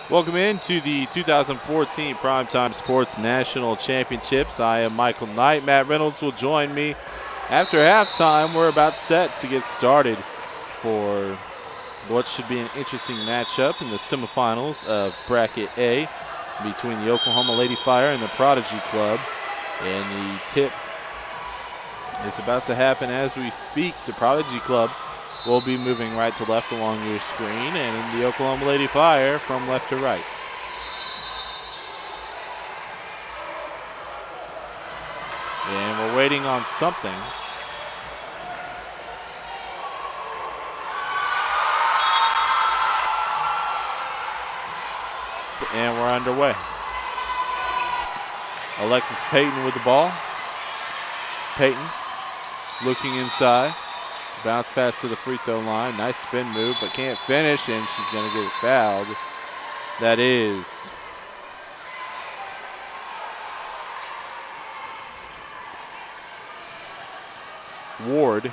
Welcome into the 2014 Primetime Sports National Championships. I am Michael Knight. Matt Reynolds will join me after halftime. We're about set to get started for what should be an interesting matchup in the semifinals of Bracket A between the Oklahoma Lady Fire and the Prodigy Club. And the tip is about to happen as we speak. The Prodigy Club will be moving right to left along your screen, and the Oklahoma Lady Fire from left to right. And we're waiting on something. And we're underway. Alexis Payton with the ball. Payton looking inside. Bounce pass to the free throw line. Nice spin move, but can't finish, and she's going to get fouled. That is Ward.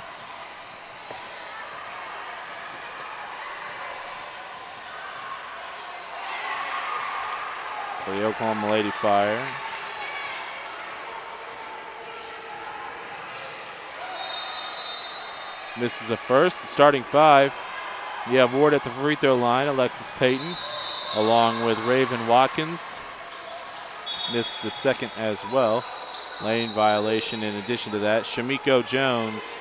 For the Oklahoma Lady Fire. Misses the first, the starting five. You have Ward at the free throw line, Alexis Payton, along with Raven Watkins. Missed the second as well. Lane violation in addition to that. Shamiko Jones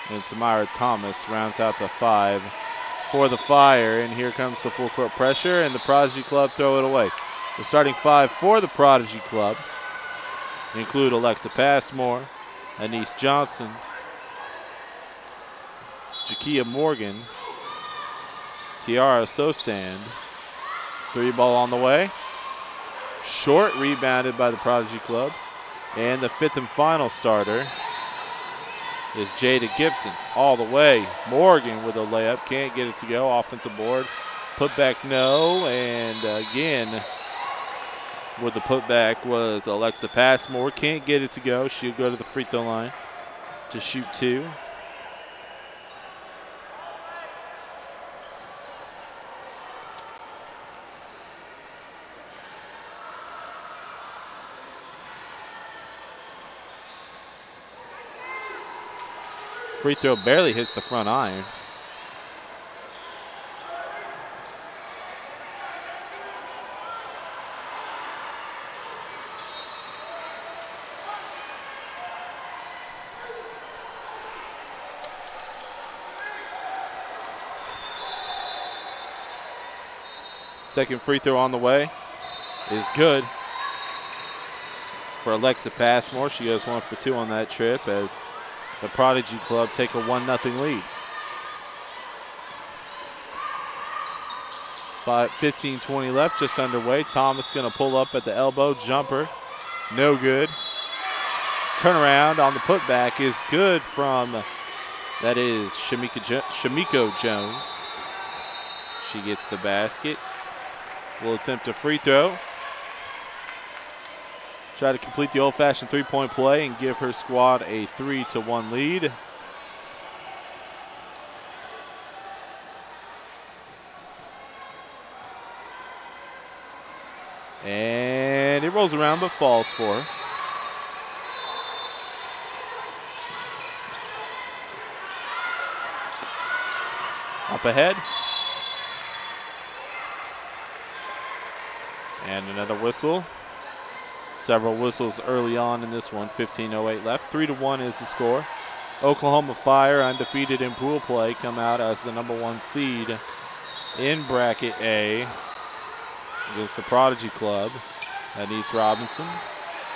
and Samira Thomas rounds out the five for the Fire. And here comes the full court pressure, and the Prodigy Club throw it away. The starting five for the Prodigy Club include Alexa Passmore, Anise Johnson, Jakia Morgan, Tiara Sostand. Three ball on the way. Short, rebounded by the Prodigy Club. And the fifth and final starter is Jada Gibson. All the way. Morgan with a layup. Can't get it to go. Offensive board. Putback no. And again, with the putback was Alexa Passmore. Can't get it to go. She'll go to the free throw line to shoot two. Free throw barely hits the front iron. Second free throw on the way is good for Alexa Passmore. She goes 1 for 2 on that trip as the Prodigy Club take a 1-0 lead. 15-20 left, just underway. Thomas going to pull up at the elbow. Jumper, no good. Turnaround on the putback is good from, that is Shamiko Jones. She gets the basket. Will attempt a free throw. Try to complete the old-fashioned three-point play and give her squad a 3-1 lead. And it rolls around but falls for her. Up ahead. And another whistle. Several whistles early on in this one. 15:08 left. 3-1 is the score. Oklahoma Fire, undefeated in pool play, come out as the #1 seed in Bracket A against the Prodigy Club. Anise Robinson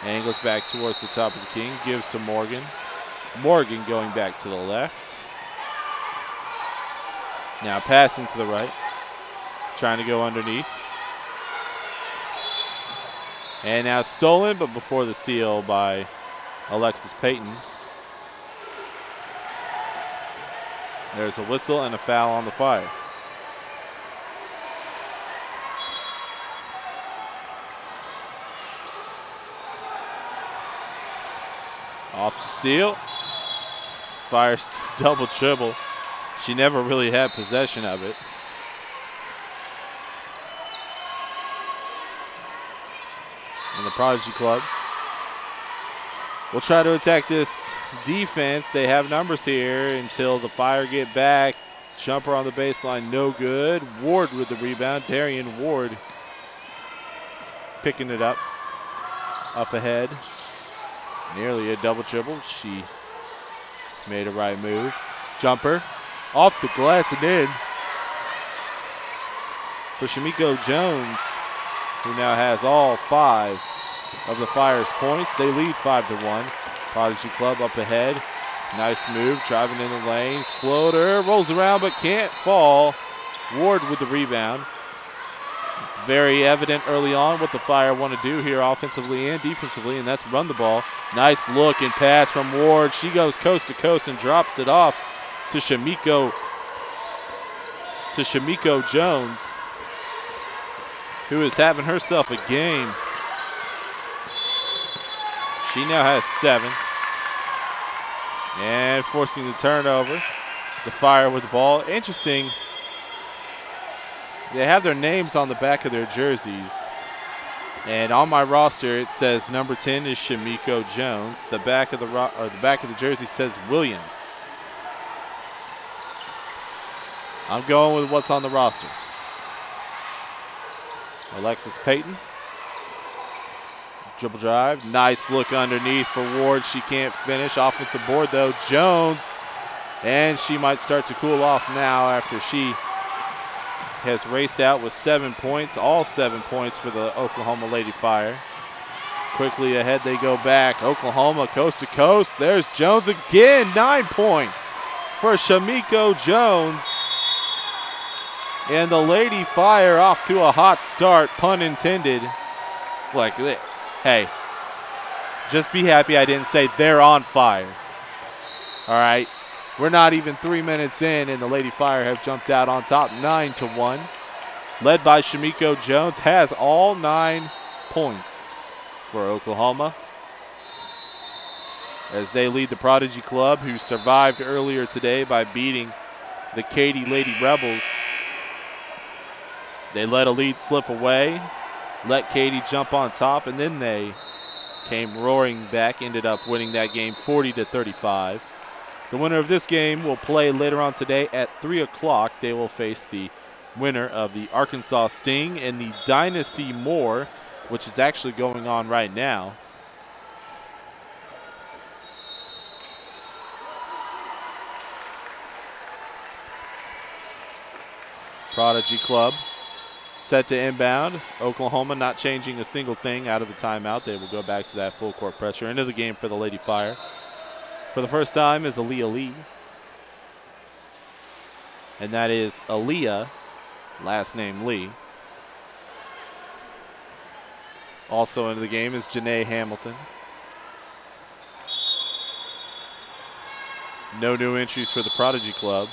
angles back towards the top of the key. Gives to Morgan. Morgan going back to the left. Now passing to the right. Trying to go underneath. And now stolen, but before the steal by Alexis Payton. There's a whistle and a foul on the Fire. Off the steal. Fire's double dribble. She never really had possession of it. And the Prodigy Club will try to attack this defense. They have numbers here until the Fire get back. Jumper on the baseline, no good. Ward with the rebound. Darian Ward picking it up ahead. Nearly a double triple. She made a right move. Jumper off the glass and in for Shamiko Jones, who now has all 5 of the Fire's points. They lead 5-1. Prodigy Club up ahead. Nice move, driving in the lane. Floater, rolls around but can't fall. Ward with the rebound. It's very evident early on what the Fire want to do here offensively and defensively, and that's run the ball. Nice look and pass from Ward. She goes coast to coast and drops it off to Shamiko Jones, who is having herself a game. She now has 7. And forcing the turnover. The Fire with the ball. Interesting. They have their names on the back of their jerseys. And on my roster, it says number 10 is Shamiko Jones. The back of the jersey says Williams. I'm going with what's on the roster. Alexis Payton. Dribble drive. Nice look underneath for Ward. She can't finish. Offensive board, though. Jones. And she might start to cool off now after she has raced out with 7 points. All 7 points for the Oklahoma Lady Fire. Quickly ahead they go back. Oklahoma coast to coast. There's Jones again. 9 points for Shamiko Jones. And the Lady Fire off to a hot start, pun intended. Hey, just be happy I didn't say they're on fire. All right, we're not even 3 minutes in, and the Lady Fire have jumped out on top 9-1. Led by Shamiko Jones, has all 9 points for Oklahoma, as they lead the Prodigy Club, who survived earlier today by beating the Katy Lady Rebels. They let a lead slip away, let Katy jump on top, and then they came roaring back, ended up winning that game 40-35. The winner of this game will play later on today at 3 o'clock. They will face the winner of the Arkansas Sting and the Dynasty Moore, which is actually going on right now. Prodigy Club set to inbound. Oklahoma not changing a single thing out of the timeout. They will go back to that full court pressure. Into the game for the Lady Fire. For the first time is Aaliyah Lee. And that is Aaliyah, last name Lee. Also into the game is Janae Hamilton. No new entries for the Prodigy Club.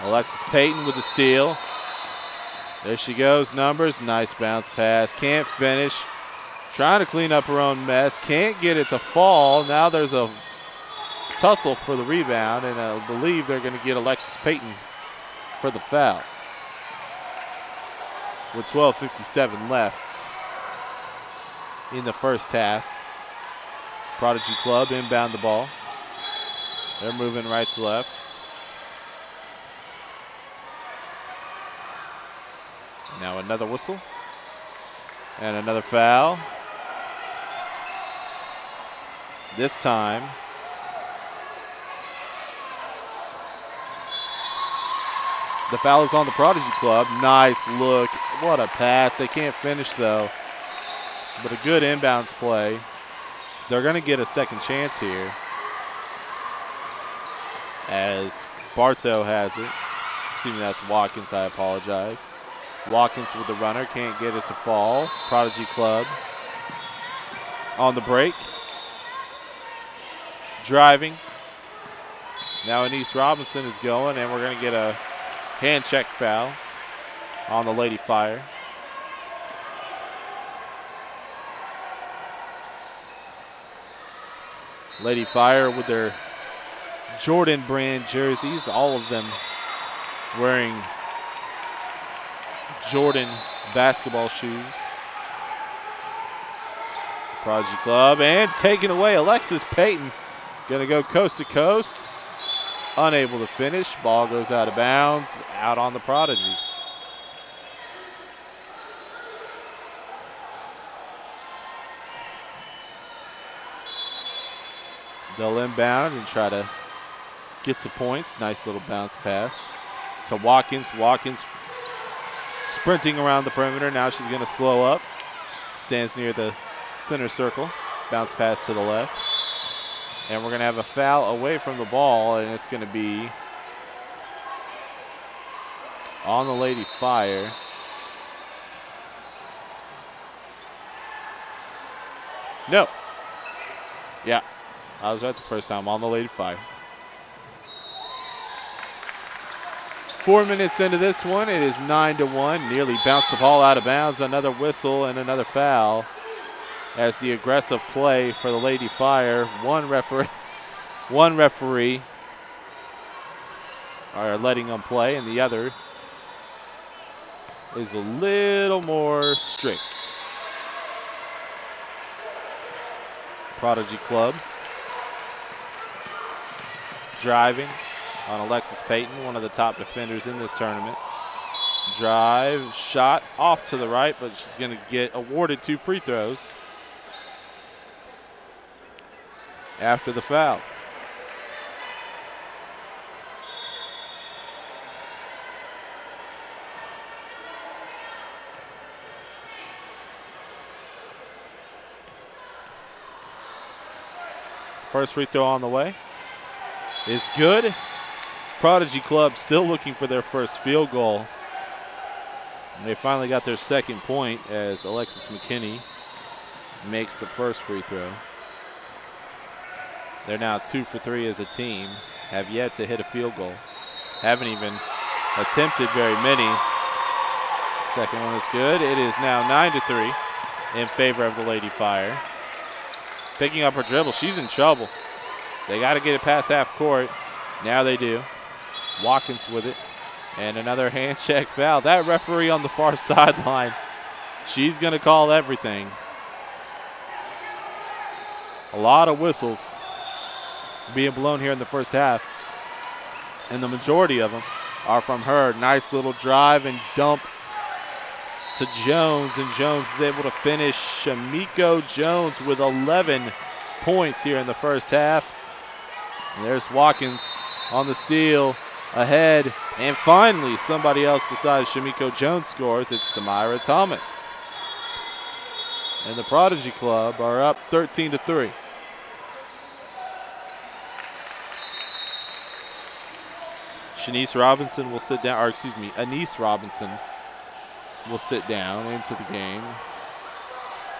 Alexis Payton with the steal. There she goes, numbers, nice bounce pass. Can't finish, trying to clean up her own mess. Can't get it to fall. Now there's a tussle for the rebound, and I believe they're gonna get Alexis Payton for the foul. With 12:57 left in the first half. Prodigy Club inbound the ball. They're moving right to left. Now another whistle and another foul. This time the foul is on the Prodigy Club. Nice look. What a pass. They can't finish though, but a good inbounds play. They're going to get a second chance here as Bartow has it. Excuse me, that's Watkins. I apologize. Watkins with the runner, can't get it to fall. Prodigy Club on the break. Driving. Now Anise Robinson is going, and we're going to get a hand check foul on the Lady Fire. Lady Fire with their Jordan brand jerseys, all of them wearing Jordan basketball shoes. Prodigy Club, and taken away. Alexis Payton going to go coast to coast. Unable to finish. Ball goes out of bounds, out on the Prodigy. They'll inbound and try to get some points. Nice little bounce pass to Watkins. Watkins sprinting around the perimeter. Now she's going to slow up. Stands near the center circle. Bounce pass to the left. And we're going to have a foul away from the ball, and it's going to be on the Lady Fire. No. Yeah, I was right the first time, on the Lady Fire. 4 minutes into this one, it is 9-1. Nearly bounced the ball out of bounds. Another whistle and another foul as the aggressive play for the Lady Fire. One referee are letting them play, and the other is a little more strict. Prodigy Club driving on Alexis Payton, one of the top defenders in this tournament. Drive, shot off to the right, but she's going to get awarded 2 free throws after the foul. First free throw on the way is good. Prodigy Club still looking for their first field goal. And they finally got their second point as Alexis McKinney makes the first free throw. They're now 2 for 3 as a team. Have yet to hit a field goal. Haven't even attempted very many. Second one is good. It is now 9-3 in favor of the Lady Fire. Picking up her dribble. She's in trouble. They got to get it past half court. Now they do. Watkins with it. And another hand check foul. That referee on the far sideline, she's going to call everything. A lot of whistles being blown here in the first half. And the majority of them are from her. Nice little drive and dump to Jones, and Jones is able to finish. Shamiko Jones with 11 points here in the first half. And there's Watkins on the steal, ahead, and finally somebody else besides Shamiko Jones scores. It's Samira Thomas. And the Prodigy Club are up 13-3. Anise Robinson will sit down will sit down into the game.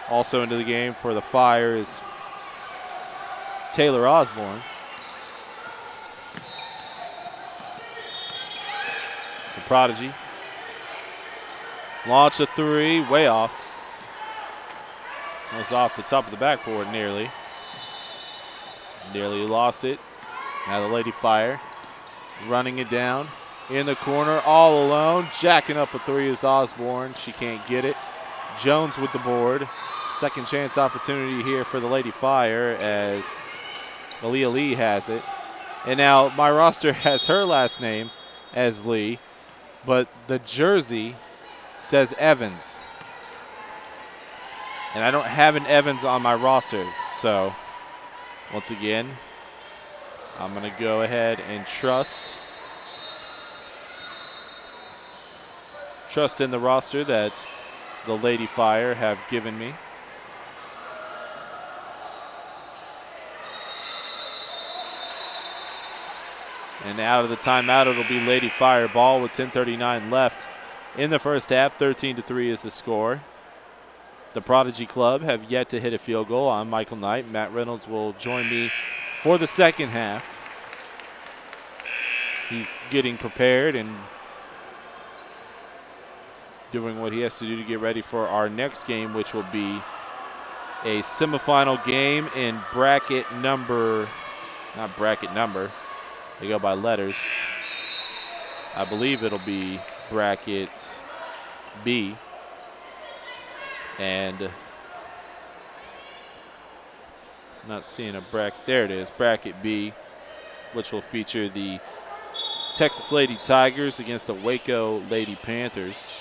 Also into the game for the Fire is Taylor Osborne. The Prodigy launch a 3, way off. That was off the top of the backboard nearly. Nearly lost it. Now the Lady Fire running it down in the corner all alone. Jacking up a 3 is Osborne. She can't get it. Jones with the board. Second chance opportunity here for the Lady Fire as Aaliyah Lee has it. And now my roster has her last name as Lee, but the jersey says Evans. And I don't have an Evans on my roster. So once again, I'm going to go ahead and trust in the roster that the Lady Fire have given me. And out of the timeout, it'll be Lady Fire ball with 10:39 left in the first half. 13-3 is the score. The Prodigy Club have yet to hit a field goal. I'm Michael Knight. Matt Reynolds will join me for the second half. He's getting prepared and doing what he has to do to get ready for our next game, which will be a semifinal game in bracket number, not bracket number, they go by letters. I believe it'll be bracket B. And not seeing a bracket. There it is, bracket B, which will feature the Texas Lady Tigers against the Waco Lady Panthers.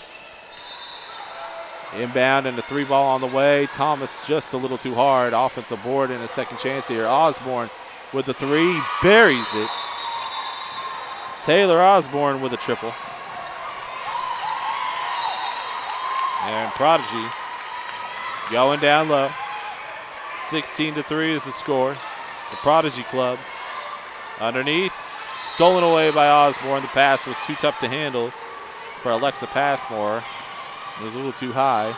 Inbound and a 3-ball on the way. Thomas just a little too hard. Offensive board and a second chance here. Osborne with the 3, buries it. Taylor Osborne with a triple. And Prodigy going down low. 16-3 is the score. The Prodigy Club underneath. Stolen away by Osborne. The pass was too tough to handle for Alexa Passmore. It was a little too high.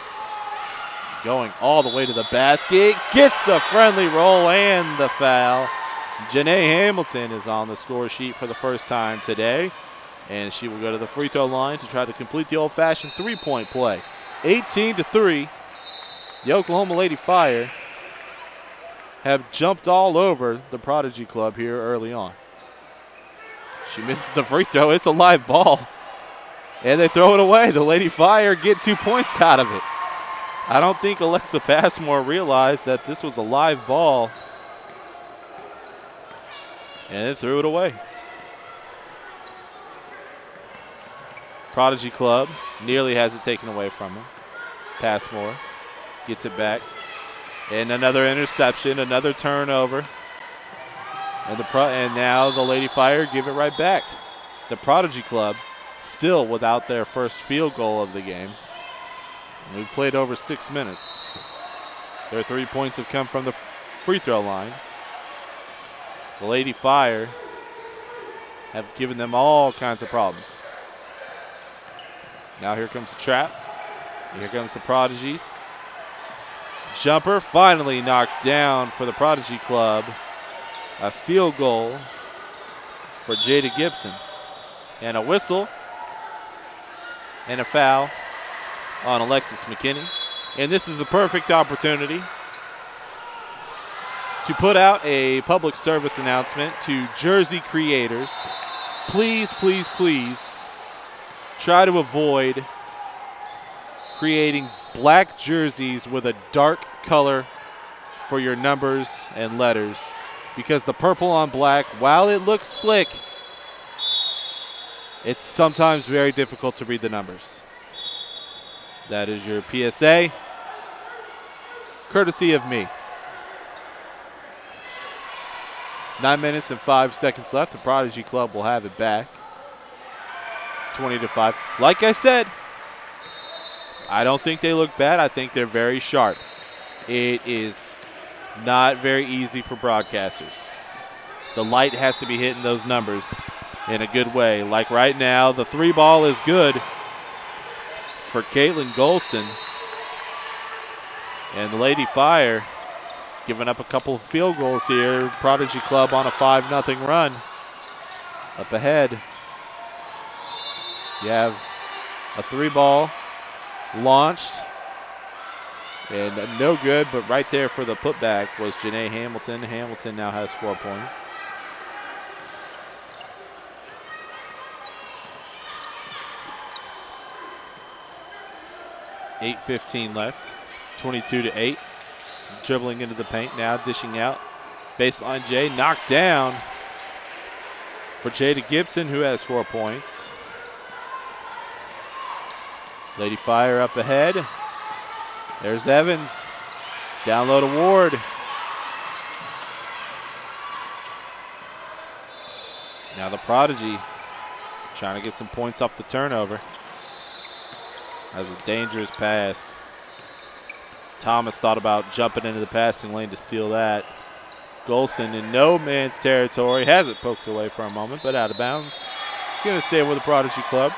Going all the way to the basket. Gets the friendly roll and the foul. Janae Hamilton is on the score sheet for the first time today. And she will go to the free throw line to try to complete the old-fashioned three-point play. 18-3. The Oklahoma Lady Fire have jumped all over the Prodigy Club here early on. She misses the free throw. It's a live ball. And they throw it away. The Lady Fire get 2 points out of it. I don't think Alexa Passmore realized that this was a live ball. And they threw it away. Prodigy Club nearly has it taken away from him. Passmore gets it back. And another interception, another turnover. And now the Lady Fire give it right back. The Prodigy Club still without their first field goal of the game. We've played over 6 minutes. Their 3 points have come from the free throw line. The Lady Fire have given them all kinds of problems. Now here comes the trap. Here comes the Prodigies. Jumper finally knocked down for the Prodigy Club. A field goal for Jada Gibson. And a whistle and a foul on Alexis McKinney. And this is the perfect opportunity to put out a public service announcement to jersey creators. Please, please, please try to avoid creating black jerseys with a dark color for your numbers and letters, because the purple on black, while it looks slick, it's sometimes very difficult to read the numbers. That is your PSA, courtesy of me. 9 minutes and 5 seconds left. The Prodigy Club will have it back. 20-5. Like I said, I don't think they look bad. I think they're very sharp. It is not very easy for broadcasters. The light has to be hitting those numbers in a good way. Like right now, the 3-ball is good for Caitlin Golston. And the Lady Fire giving up a couple of field goals here. Prodigy Club on a 5-0 run. Up ahead, you have a 3-ball launched. And no good, but right there for the putback was Janae Hamilton. Hamilton now has 4 points. .8:15 left, 22-8. Dribbling into the paint now, dishing out. Baseline J knocked down for Jada Gibson, who has 4 points. Lady Fire up ahead. There's Evans. Down low to Ward. Now the Prodigy trying to get some points off the turnover. That was a dangerous pass. Thomas thought about jumping into the passing lane to steal that. Golston in no man's territory. Has it poked away for a moment, but out of bounds. It's going to stay with the Prodigy Club.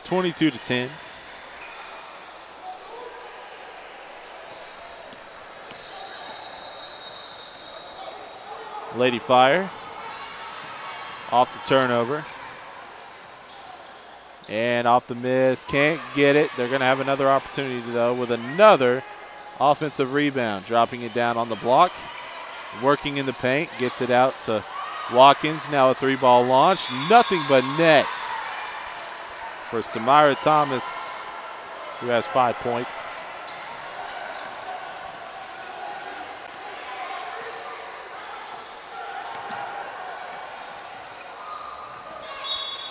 (22-10). Lady Fire off the turnover. And off the miss, can't get it. They're going to have another opportunity, though, with another offensive rebound. Dropping it down on the block, working in the paint, gets it out to Watkins, now a 3-ball launch. Nothing but net for Samira Thomas, who has 5 points.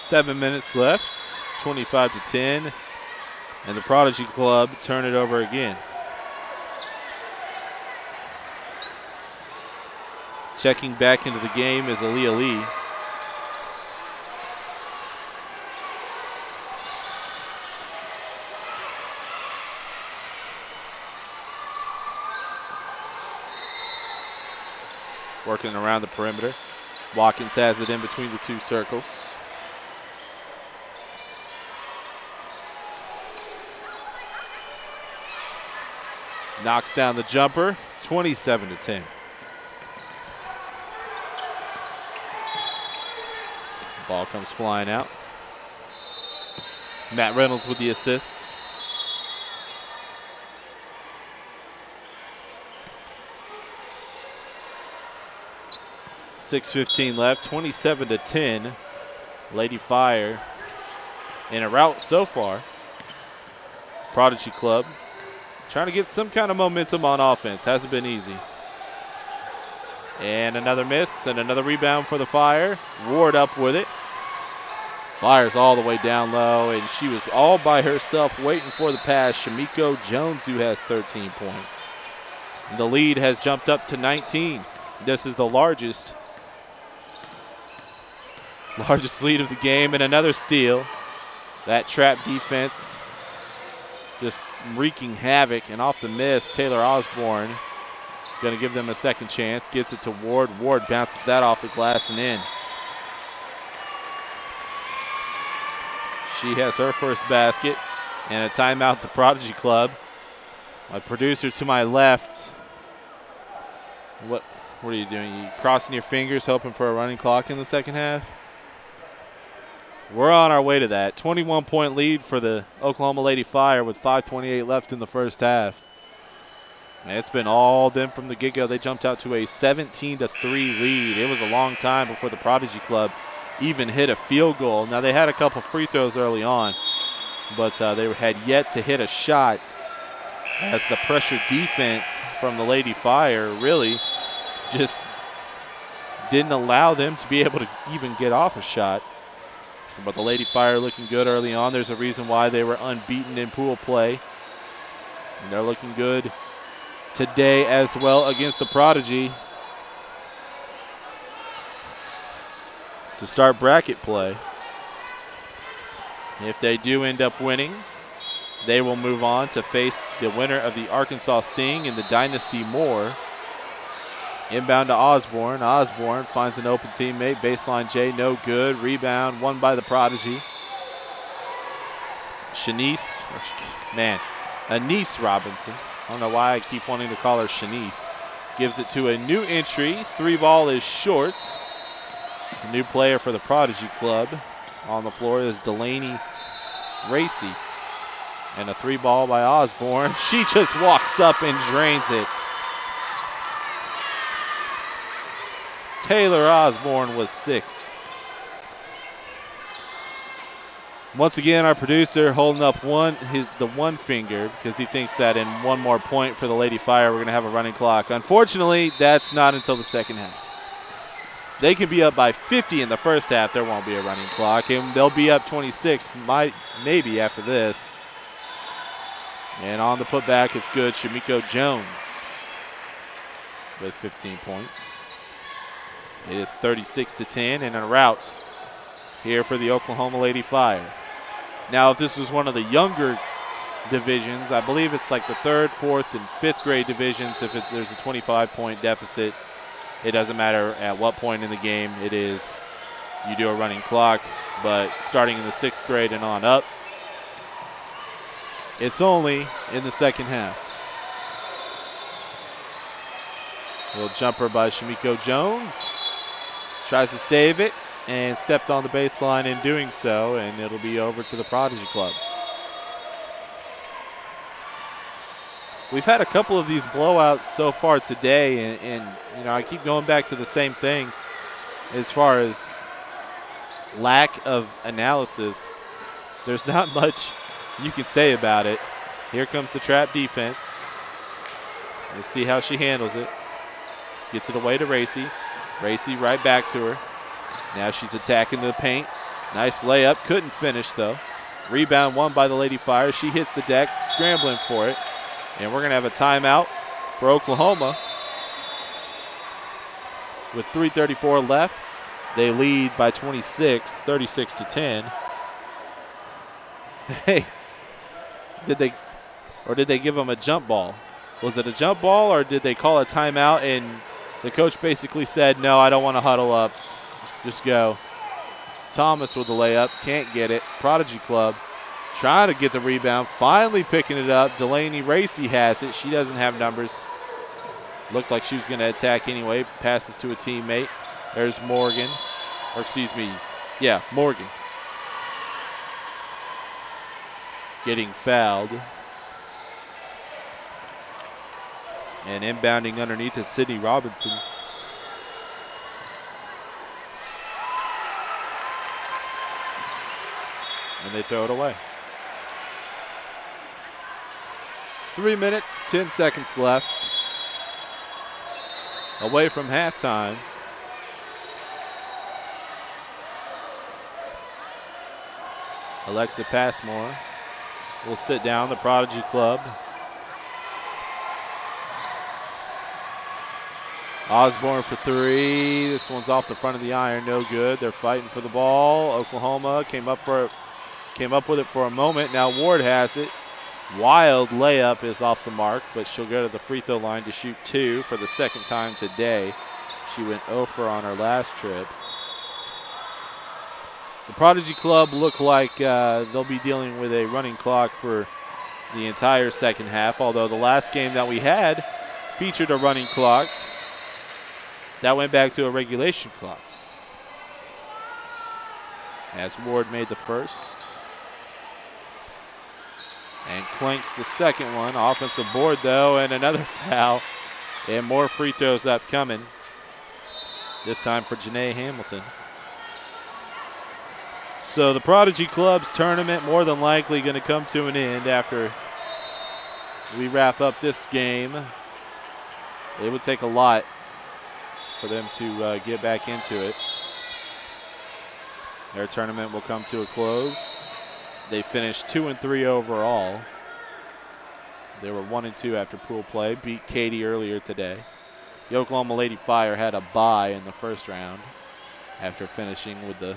Seven minutes left, 25-10, and the Prodigy Club turn it over again. Checking back into the game is Aaliyah Lee. Working around the perimeter. Watkins has it in between the two circles. Knocks down the jumper, 27-10. Ball comes flying out. Matt Reynolds with the assist. .6:15 left, 27-10. Lady Fire in a rout so far. Prodigy Club trying to get some kind of momentum on offense. Hasn't been easy. And another miss and another rebound for the Fire. Ward up with it. Fire's all the way down low, and she was all by herself waiting for the pass. Shamiko Jones, who has 13 points. And the lead has jumped up to 19. This is the largest lead of the game, and another steal. That trap defense just wreaking havoc, and off the miss, Taylor Osborne going to give them a second chance. Gets it to Ward. Ward bounces that off the glass and in. She has her first basket, and a timeout, the Prodigy Club. My producer to my left. What are you doing? You crossing your fingers, hoping for a running clock in the second half? We're on our way to that. 21-point lead for the Oklahoma Lady Fire with 5:28 left in the first half. And it's been all them from the get-go. They jumped out to a 17-3 lead. It was a long time before the Prodigy Club even hit a field goal. Now, they had a couple free throws early on, but they had yet to hit a shot as the pressure defense from the Lady Fire really just didn't allow them to be able to even get off a shot. But the Lady Fire looking good early on. There's a reason why they were unbeaten in pool play. And they're looking good today as well against the Prodigy to start bracket play. If they do end up winning, they will move on to face the winner of the Arkansas Sting and the Dynasty Moore. Inbound to Osborne. Osborne finds an open teammate. Baseline J, no good. Rebound, won by the Prodigy. Anise Robinson. I don't know why I keep wanting to call her Shanice. Gives it to a new entry. 3-ball is short. The new player for the Prodigy Club on the floor is Delaney Racy. And a 3-ball by Osborne. She just walks up and drains it. Taylor Osborne with 6. Once again, our producer holding up the one finger because he thinks that in one more point for the Lady Fire, we're going to have a running clock. Unfortunately, that's not until the second half. They can be up by 50 in the first half. There won't be a running clock, and they'll be up 26 maybe after this. And on the putback, it's good. Shamiko Jones with 15 points. It is 36-10 and a rout here for the Oklahoma Lady Fire. Now, if this was one of the younger divisions, I believe it's like the 3rd, 4th, and 5th grade divisions. If there's a 25-point deficit, it doesn't matter at what point in the game it is. You do a running clock, but starting in the 6th grade and on up, it's only in the second half. Little jumper by Shamiko Jones. Tries to save it and stepped on the baseline in doing so, and it'll be over to the Prodigy Club. We've had a couple of these blowouts so far today, and you know, I keep going back to the same thing. as far as lack of analysis, there's not much you can say about it. Here comes the trap defense. Let's see how she handles it. Gets it away to Racy. Racy right back to her. Now she's attacking the paint. Nice layup. Couldn't finish, though. Rebound won by the Lady Fire. She hits the deck, scrambling for it. And we're going to have a timeout for Oklahoma. With 3:34 left, they lead by 26, 36-10. Hey, did they give them a jump ball? Was it a jump ball, or did they call a timeout and the coach basically said, no, I don't want to huddle up, just go. Thomas with the layup, can't get it. Prodigy Club trying to get the rebound, finally picking it up. Delaney Racy has it. She doesn't have numbers. Looked like she was going to attack anyway. Passes to a teammate. There's Morgan. Or excuse me, yeah, Morgan. Getting fouled. And inbounding underneath is Sydney Robinson. And they throw it away. 3 minutes, 10 seconds left. Away from halftime. Alexa Passmore will sit down, the Prodigy Club. Osborne for three. This one's off the front of the iron, no good. They're fighting for the ball. Oklahoma came up with it for a moment. Now Ward has it. Wild layup is off the mark, but she'll go to the free throw line to shoot two for the second time today. She went 0 for on her last trip. The Prodigy Club look like they'll be dealing with a running clock for the entire second half, although the last game that we had featured a running clock. That went back to a regulation clock. As Ward made the first. And clanks the second one. Offensive board, though, and another foul. And more free throws upcoming. This time for Janae Hamilton. So the Prodigy Club's tournament more than likely going to come to an end after we wrap up this game. It would take a lot for them to get back into it. Their tournament will come to a close. They finished 2-3 overall. They were 1-2 after pool play. Beat Katy earlier today. The Oklahoma Lady Fire had a bye in the first round after finishing with the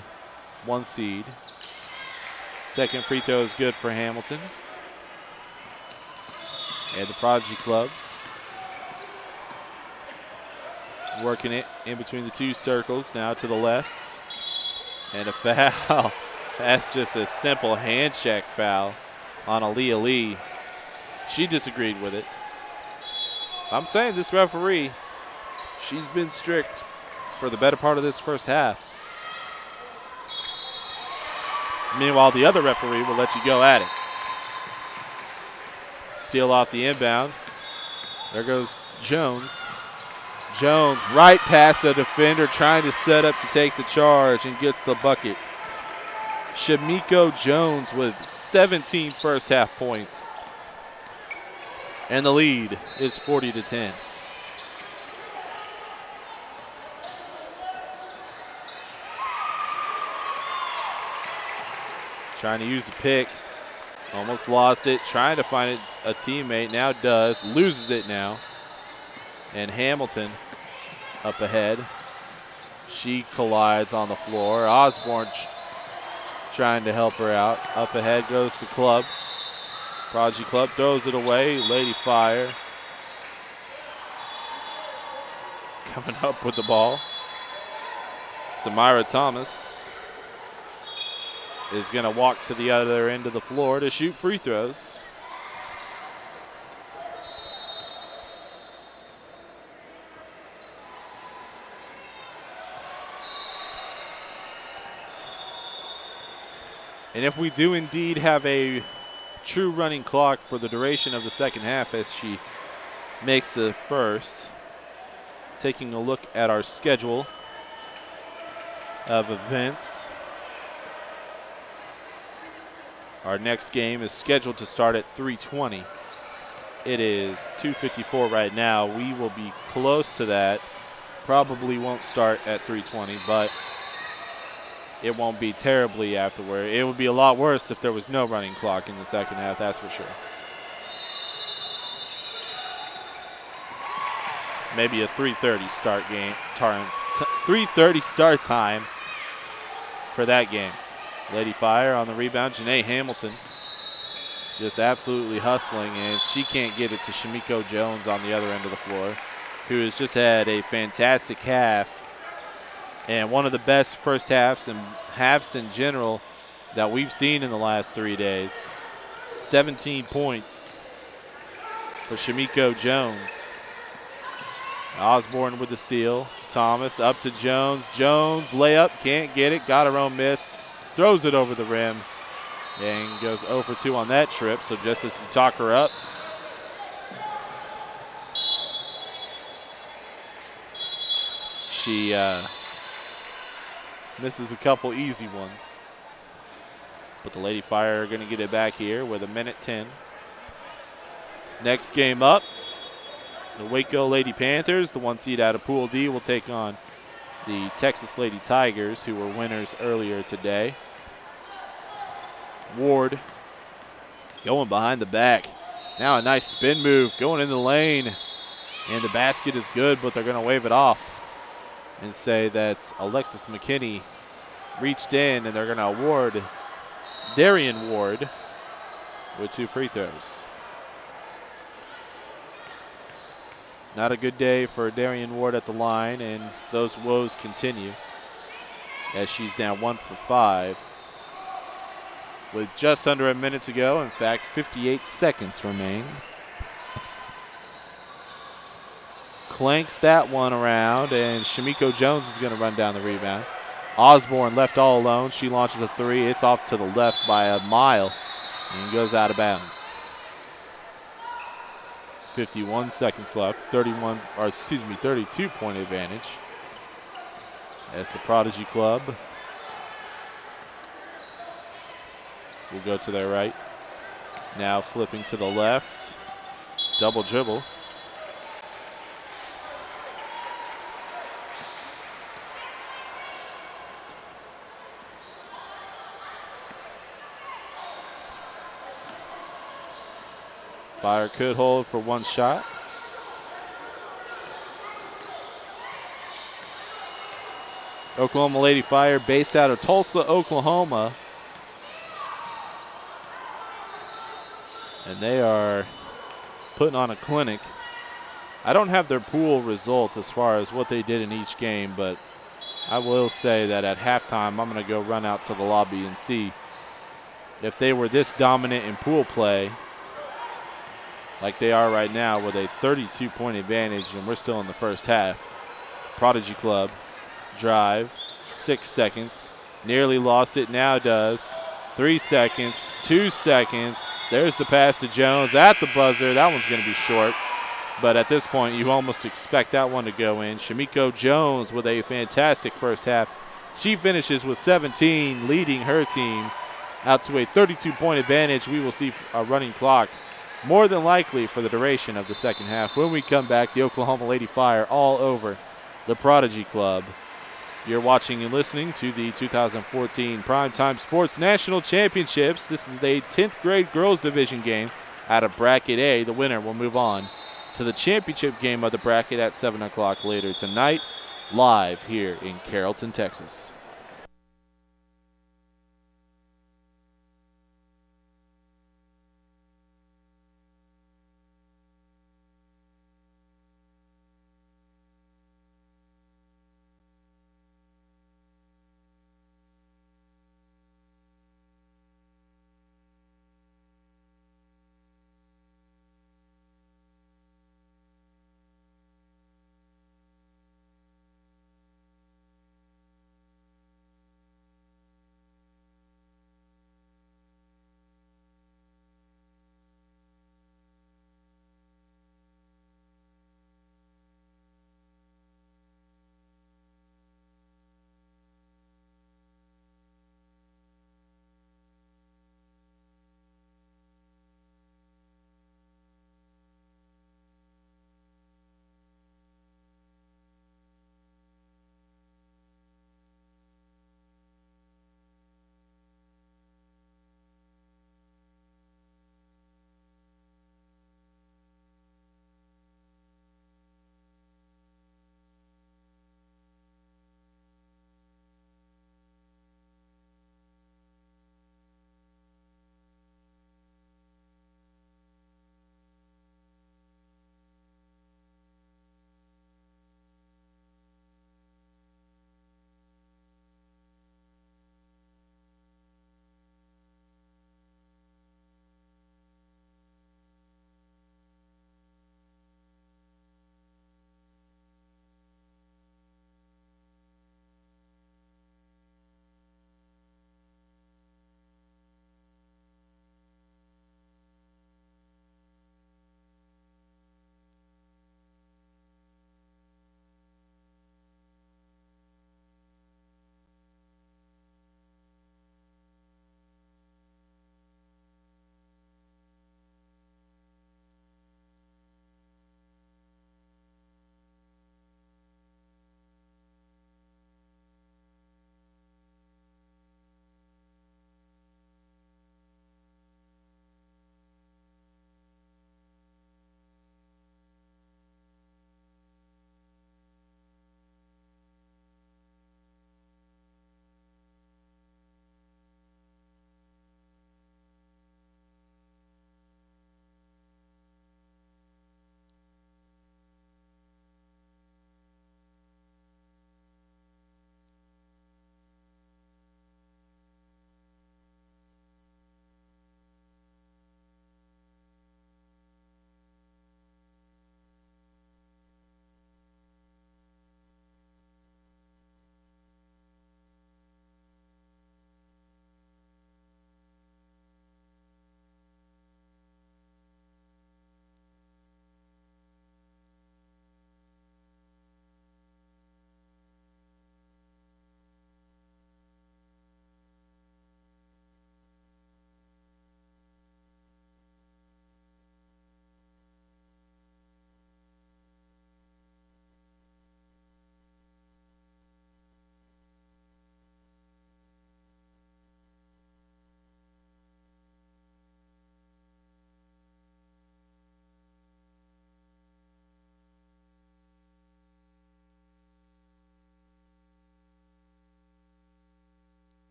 1 seed. Second free throw is good for Hamilton. And the Prodigy Club working it in between the two circles, now to the left. And a foul. That's just a simple hand check foul on Aaliyah Lee. She disagreed with it. I'm saying this referee, she's been strict for the better part of this first half. Meanwhile, the other referee will let you go at it. Steal off the inbound. There goes Jones. Jones right past the defender, trying to set up to take the charge and gets the bucket. Shamiko Jones with 17 first half points. And the lead is 40-10. Trying to use the pick. Almost lost it. Trying to find a teammate. Now does. Loses it now. And Hamilton up ahead. She collides on the floor. Osborne trying to help her out. Up ahead goes the club. Prodigy Club throws it away. Lady Fire coming up with the ball. Samira Thomas is going to walk to the other end of the floor to shoot free throws. And if we do indeed have a true running clock for the duration of the second half as she makes the first, taking a look at our schedule, of events. Our next game is scheduled to start at 3:20. It is 2:54 right now. We will be close to that. Probably won't start at 3:20, but it won't be terribly afterward. It would be a lot worse if there was no running clock in the second half, that's for sure. Maybe a 3:30 start game time. 3:30 start time for that game. Lady Fire on the rebound. Janae Hamilton just absolutely hustling, and she can't get it to Shamiko Jones on the other end of the floor, who has just had a fantastic half and one of the best first halves and halves in general that we've seen in the last 3 days. 17 points for Shamiko Jones. Osborne with the steal to Thomas, up to Jones. Jones, layup, can't get it, got her own miss, throws it over the rim, and goes 0 for 2 on that trip. So just as you talk her up, she misses a couple easy ones. But the Lady Fire are going to get it back here with 1:10. Next game up, the Waco Lady Panthers, the 1 seed out of Pool D, will take on the Texas Lady Tigers, who were winners earlier today. Ward going behind the back. Now a nice spin move going in the lane. And the basket is good, but they're going to wave it off and say that Alexis McKinney reached in, and they're going to award Darian Ward with 2 free throws. Not a good day for Darian Ward at the line, and those woes continue as she's down 1 for 5 with just under a minute to go. In fact, 58 seconds remain. Clanks that one around, and Shamiko Jones is going to run down the rebound. Osborne left all alone. She launches a 3. It's off to the left by a mile and goes out of bounds. 51 seconds left. 32-point advantage as the Prodigy Club will go to their right. Now flipping to the left. Double dribble. Fire could hold for 1 shot. Oklahoma Lady Fire, based out of Tulsa, Oklahoma. And they are putting on a clinic. I don't have their pool results as far as what they did in each game, but I will say that at halftime, I'm going to go run out to the lobby and see if they were this dominant in pool play like they are right now with a 32-point advantage, and we're still in the first half. Prodigy Club, drive, 6 seconds, nearly lost it, now does. 3 seconds, 2 seconds. There's the pass to Jones at the buzzer. That one's going to be short, but at this point, you almost expect that one to go in. Shamiko Jones with a fantastic first half. She finishes with 17, leading her team out to a 32-point advantage. We will see a running clock more than likely for the duration of the second half. When we come back, the Oklahoma Lady Fire all over the Prodigy Club. You're watching and listening to the 2014 Primetime Sports National Championships. This is the 10th grade girls division game out of Bracket A. The winner will move on to the championship game of the bracket at 7 o'clock later tonight, live here in Carrollton, Texas.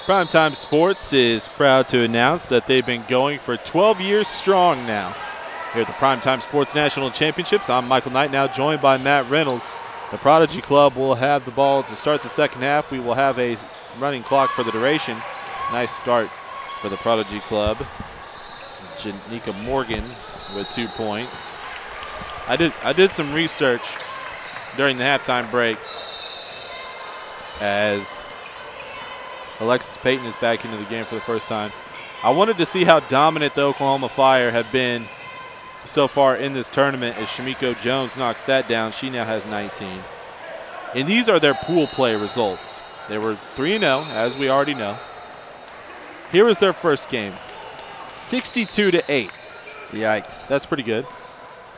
PrimeTime Sports is proud to announce that they've been going for 12 years strong now. Here at the PrimeTime Sports National Championships, I'm Michael Knight, now joined by Matt Reynolds. The Prodigy Club will have the ball to start the second half. We will have a running clock for the duration. Nice start for the Prodigy Club. Janika Morgan with 2 points. I did some research during the halftime break as Alexis Payton is back into the game for the first time. I wanted to see how dominant the Oklahoma Fire have been so far in this tournament as Shamiko Jones knocks that down. She now has 19. And these are their pool play results. They were 3-0, as we already know. Here was their first game, 62-8. Yikes. That's pretty good.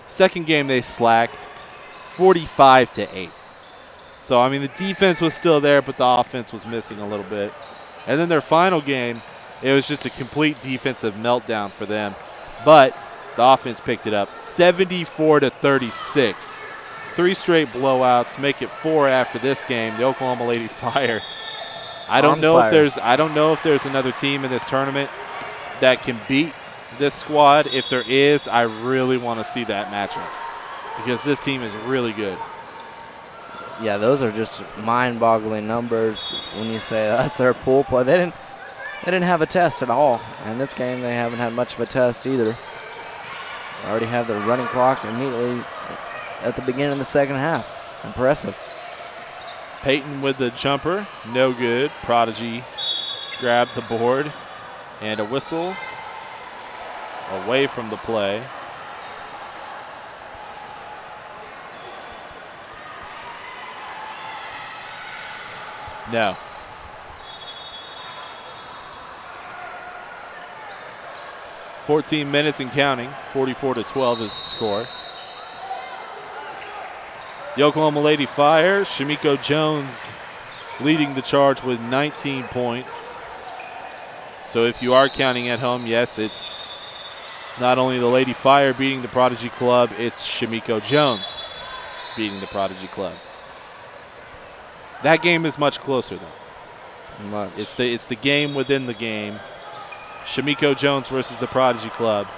Second game they slacked, 45-8. So, I mean, the defense was still there, but the offense was missing a little bit. And then their final game, it was just a complete defensive meltdown for them. But the offense picked it up, 74-36. 3 straight blowouts, make it 4 after this game. The Oklahoma Lady Fire. I don't know if there's another team in this tournament that can beat this squad. If there is, I really want to see that matchup because this team is really good. Yeah, those are just mind-boggling numbers when you say that's their pool play. They didn't have a test at all. And this game, they haven't had much of a test either. They already have their running clock immediately at the beginning of the second half. Impressive. Payton with the jumper, no good. Prodigy grabbed the board and a whistle away from the play. No. "14 minutes and counting, 44-12 is the score. The Oklahoma Lady Fire, Shamiko Jones leading the charge with 19 points. So if you are counting at home, yes, it's not only the Lady Fire beating the Prodigy Club, it's Shamiko Jones beating the Prodigy Club. That game is much closer, though. Much. It's the game within the game. Shamiko Jones versus the Prodigy Club.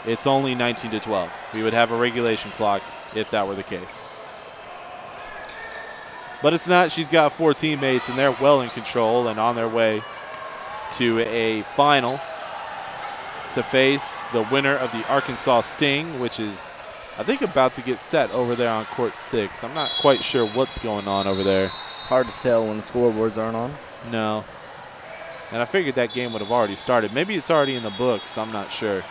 It's only 19-12. We would have a regulation clock if that were the case. But it's not. She's got 4 teammates, and they're well in control and on their way to a final to face the winner of the Arkansas Sting, which is, I think, about to get set over there on court 6. I'm not quite sure what's going on over there. It's hard to tell when the scoreboards aren't on. No. And I figured that game would have already started. Maybe it's already in the books. I'm not sure.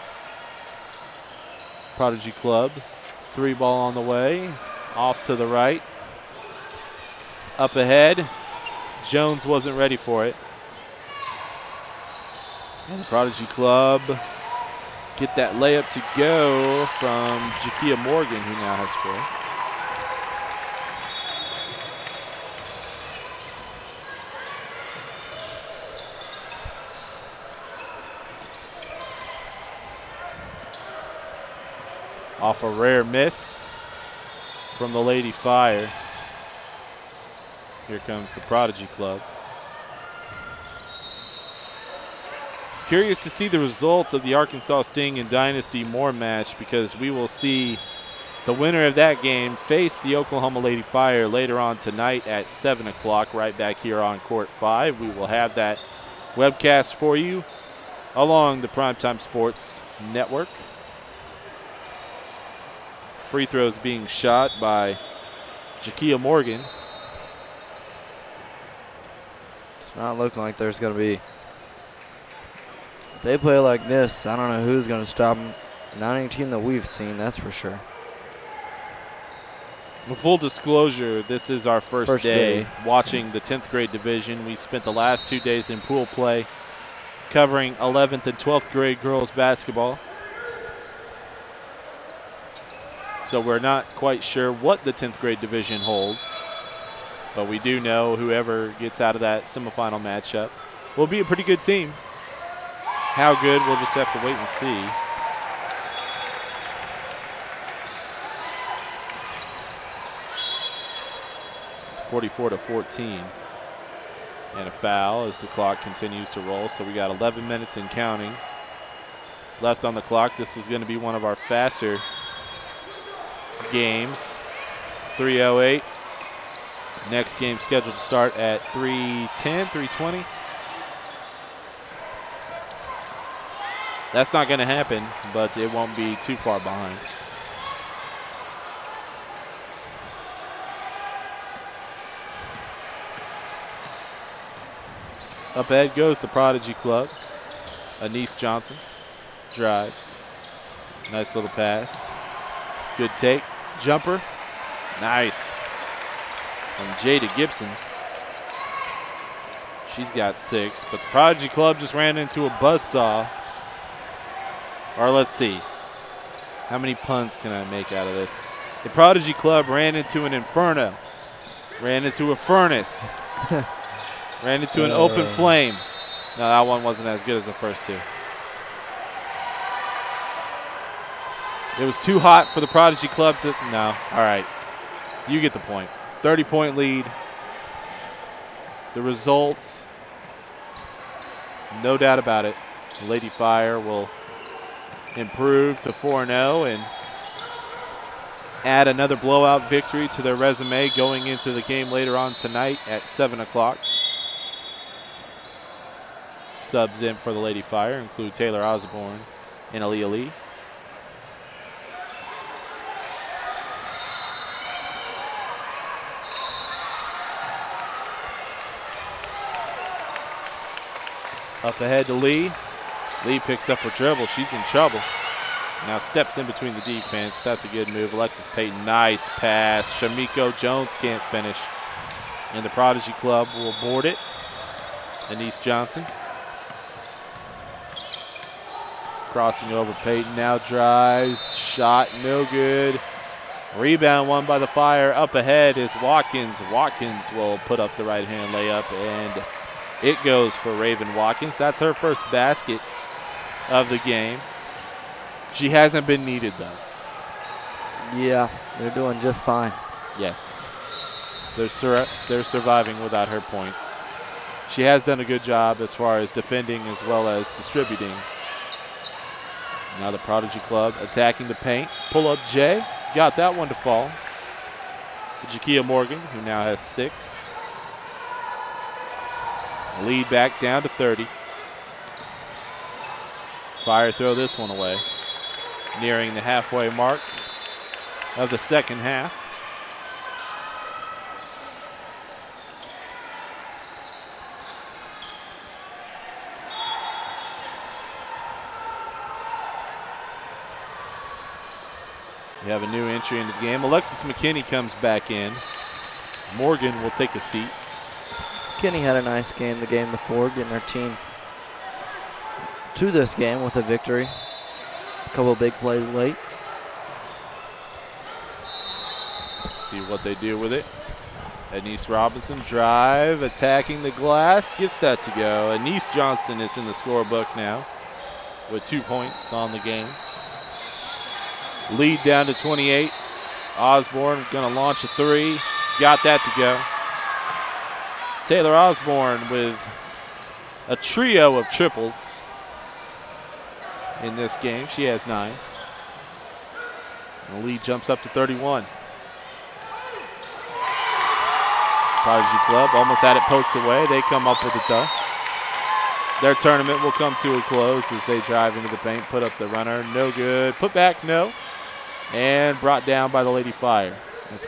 Prodigy Club, 3 ball on the way, off to the right. Up ahead, Jones wasn't ready for it. And the Prodigy Club get that layup to go from Jakia Morgan, who now has 4. Off a rare miss from the Lady Fire. Here comes the Prodigy Club. Curious to see the results of the Arkansas Sting and Dynasty Moore match because we will see the winner of that game face the Oklahoma Lady Fire later on tonight at 7 o'clock right back here on Court 5. We will have that webcast for you along the PrimeTime Sports Network. Free throws being shot by Jakia Morgan. It's not looking like there's going to be. If they play like this, I don't know who's going to stop them. Not any team that we've seen, that's for sure. Well, full disclosure, this is our first day watching the 10th grade division. We spent the last 2 days in pool play covering 11th and 12th grade girls basketball. So we're not quite sure what the 10th grade division holds. But we do know whoever gets out of that semifinal matchup will be a pretty good team. How good, we'll just have to wait and see. It's 44-14. And a foul as the clock continues to roll. So we got 11 minutes and counting left on the clock. This is going to be one of our faster games. 3:08. Next game scheduled to start at 3:10, 3:20. That's not going to happen, but it won't be too far behind. Up ahead goes the Prodigy Club. Anise Johnson drives. Nice little pass. Good take. Jumper. Nice. From Jada Gibson. She's got 6, but the Prodigy Club just ran into a buzzsaw. Or let's see. How many puns can I make out of this? The Prodigy Club ran into an inferno. Ran into a furnace. Ran into an open flame. No, that one wasn't as good as the first two. It was too hot for the Prodigy Club to, no. All right, you get the point. 30-point lead. The result, no doubt about it, Lady Fire will improve to 4-0 and add another blowout victory to their resume going into the game later on tonight at 7 o'clock. Subs in for the Lady Fire include Taylor Osborne and Aaliyah Lee. Up ahead to Lee. Lee picks up her dribble. She's in trouble. Now steps in between the defense. That's a good move. Alexis Payton, nice pass. Shamiko Jones can't finish. And the Prodigy Club will board it. Anise Johnson. Crossing over Payton, now drives, shot, no good. Rebound won by the Fire. Up ahead is Watkins. Watkins will put up the right-hand layup, and it goes for Raven Watkins. That's her first basket of the game. She hasn't been needed, though. Yeah, they're doing just fine. Yes. They're surviving without her points. She has done a good job as far as defending as well as distributing. Now the Prodigy Club attacking the paint. Pull up Jay. Got that one to fall. Jakia Morgan, who now has 6. Lead back down to 30. Fire throw this one away. Nearing the halfway mark of the second half. We have a new entry into the game. Alexis McKinney comes back in. Morgan will take a seat. McKinney had a nice game the game before, getting her team to this game with a victory. A couple of big plays late. See what they do with it. Anise Robinson drive, attacking the glass, gets that to go. Anise Johnson is in the scorebook now with 2 points on the game. Lead down to 28. Osborne going to launch a 3. Got that to go. Taylor Osborne with a trio of triples in this game. She has 9. And the lead jumps up to 31. Prodigy Club almost had it poked away. They come up with it though. Their tournament will come to a close as they drive into the paint, put up the runner. No good. Put back, no. And brought down by the Lady Fire. That's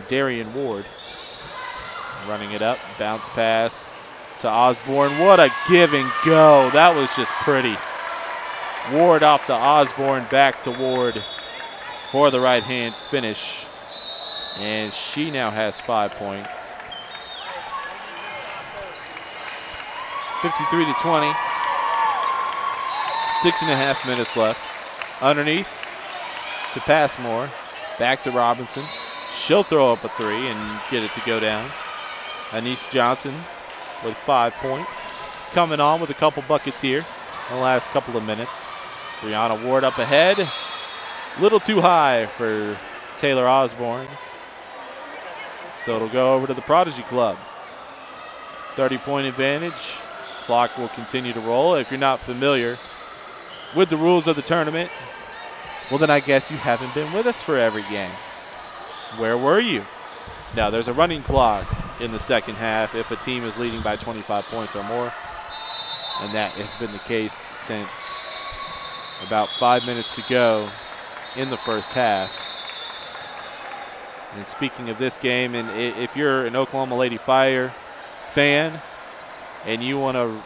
Darian Ward running it up. Bounce pass to Osborne. What a give and go. That was just pretty. Ward off to Osborne, back to Ward for the right hand finish. And she now has 5 points. 53 to 20. 6.5 minutes left. Underneath to Passmore. Back to Robinson. She'll throw up a 3 and get it to go down. Anise Johnson with 5 points. Coming on with a couple buckets here in the last couple of minutes. Brianna Ward up ahead. Little too high for Taylor Osborne. So it'll go over to the Prodigy Club. 30-point advantage. Clock will continue to roll. If you're not familiar with the rules of the tournament, well, then I guess you haven't been with us for every game. Where were you? Now, there's a running clock in the second half if a team is leading by 25 points or more, and that has been the case since about 5 minutes to go in the first half. And speaking of this game, and if you're an Oklahoma Lady Fire fan and you want to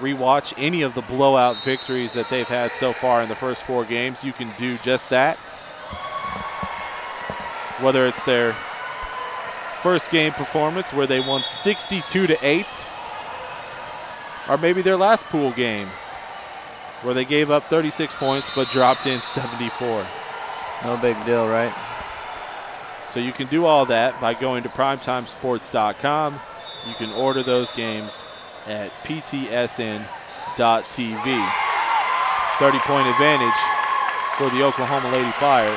rewatch any of the blowout victories that they've had so far in the first 4 games, you can do just that. Whether it's their first game performance where they won 62-8, or maybe their last pool game where they gave up 36 points but dropped in 74. No big deal, right? So you can do all that by going to primetimesports.com. You can order those games at ptsn.tv. 30-point advantage for the Oklahoma Lady Fire.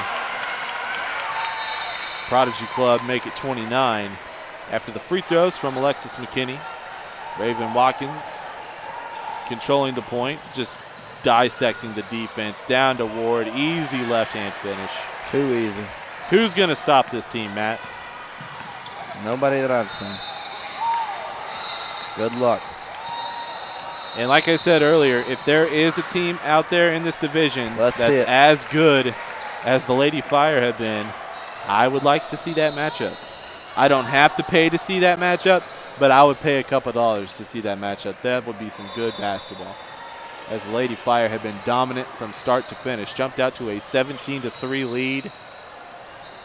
Prodigy Club make it 29 after the free throws from Alexis McKinney. Raven Watkins controlling the point, just dissecting the defense. Down to Ward, easy left-hand finish. Too easy. Who's going to stop this team, Matt? Nobody that I've seen. Good luck. And like I said earlier, if there is a team out there in this division that's as good as the Lady Fire have been, I would like to see that matchup. I don't have to pay to see that matchup, but I would pay a couple dollars to see that matchup. That would be some good basketball. As the Lady Fire have been dominant from start to finish. Jumped out to a 17-3 lead.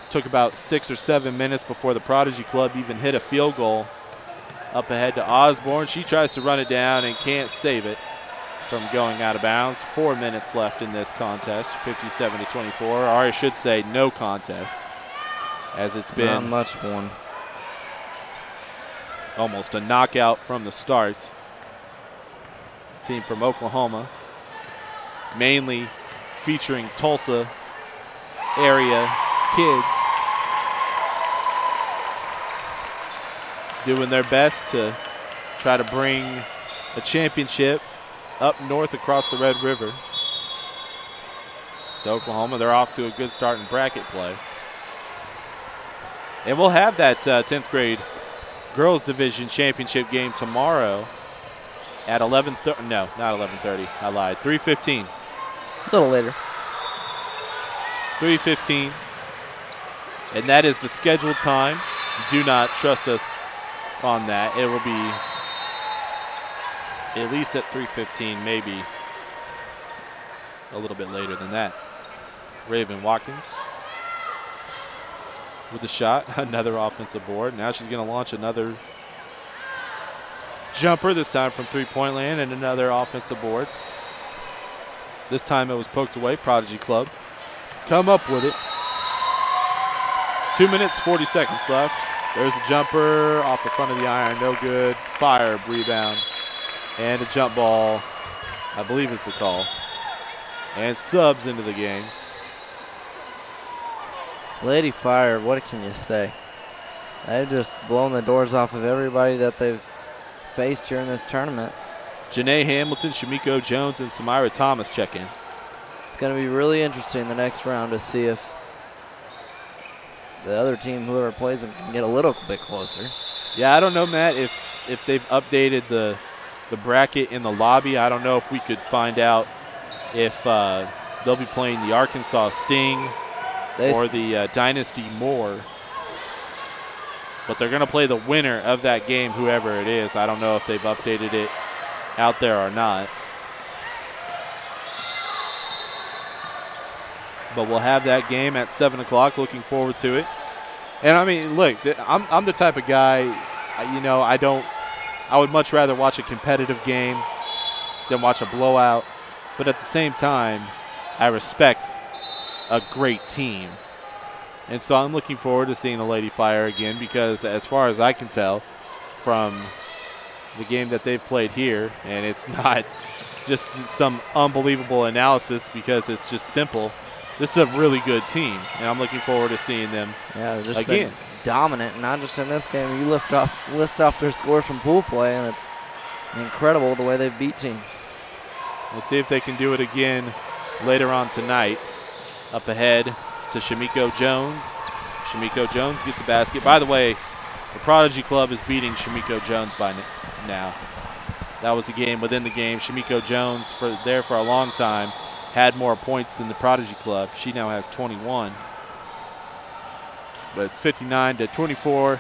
Took about 6 or 7 minutes before the Prodigy Club even hit a field goal. Up ahead to Osborne. She tries to run it down and can't save it from going out of bounds. 4 minutes left in this contest, 57-24, or I should say no contest, as it's been not much fun. Almost a knockout from the start. Team from Oklahoma, mainly featuring Tulsa area kids, doing their best to try to bring a championship up north across the Red River to Oklahoma. They're off to a good start in bracket play. And we'll have that 10th grade girls division championship game tomorrow at 11:30. No, not 11:30. I lied. 3:15. A little later. 3:15. And that is the scheduled time. Do not trust us on that. It will be at least at 3:15, maybe a little bit later than that. Raven Watkins with the shot, another offensive board. Now she's going to launch another jumper, this time from three-point land, and another offensive board. This time it was poked away. Prodigy Club come up with it. 2 minutes, 40 seconds left. There's a jumper off the front of the iron, no good. Fire rebound. And a jump ball, I believe is the call. And subs into the game. Lady Fire, what can you say? They've just blown the doors off of everybody that they've faced here in this tournament. Janae Hamilton, Shamiko Jones, and Samira Thomas check in. It's going to be really interesting the next round to see if the other team, whoever plays them, can get a little bit closer. Yeah, I don't know, Matt, if they've updated the bracket in the lobby. I don't know if we could find out if they'll be playing the Arkansas Sting or the Dynasty Moore. But they're going to play the winner of that game, whoever it is. I don't know if they've updated it out there or not. But we'll have that game at 7 o'clock. Looking forward to it. And, I mean, look, I'm the type of guy, you know, I would much rather watch a competitive game than watch a blowout. But at the same time, I respect a great team. And so I'm looking forward to seeing the Lady Fire again because as far as I can tell from the game that they've played here, and it's not just some unbelievable analysis because it's just simple, this is a really good team, and I'm looking forward to seeing them just again. dominant, not just in this game. You list off their scores from pool play, and it's incredible the way they've beat teams. We'll see if they can do it again later on tonight. Up ahead to Shamiko Jones. Shamiko Jones gets a basket. By the way, the Prodigy Club is beating Shamiko Jones by now. That was a game within the game. Shamiko Jones, for a long time, had more points than the Prodigy Club. She now has 21. But it's 59-24.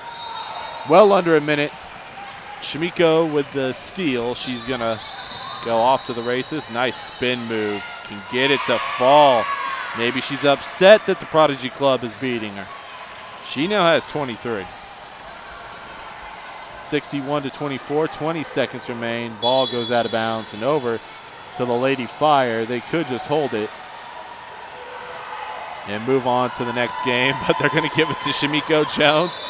Well under a minute. Shamiko with the steal. She's going to go off to the races. Nice spin move. Can get it to fall. Maybe she's upset that the Prodigy Club is beating her. She now has 23. 61-24, 20 seconds remain. Ball goes out of bounds and over to the Lady Fire. They could just hold it and move on to the next game, but they're going to give it to Shamiko Jones.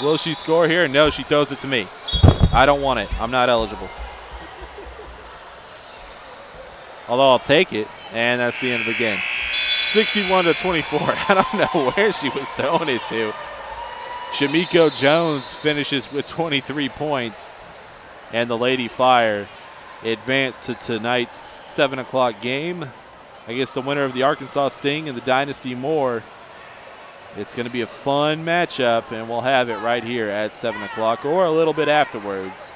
Will she score here? No, she throws it to me. I don't want it. I'm not eligible. Although I'll take it, and that's the end of the game. 61-24. I don't know where she was throwing it to. Shamiko Jones finishes with 23 points, and the Lady Fire advance to tonight's 7 o'clock game. I guess the winner of the Arkansas Sting and the Dynasty Moore. It's going to be a fun matchup, and we'll have it right here at 7 o'clock or a little bit afterwards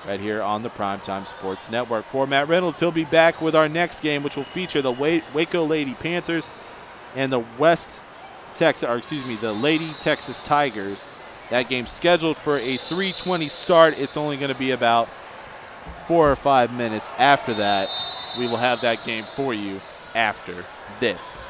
right here on the Primetime Sports Network. For Matt Reynolds, he'll be back with our next game, which will feature the Waco Lady Panthers and the the Lady Texas Tigers. That game's scheduled for a 3:20 start. It's only going to be about 4 or 5 minutes after that. We will have that game for you after this.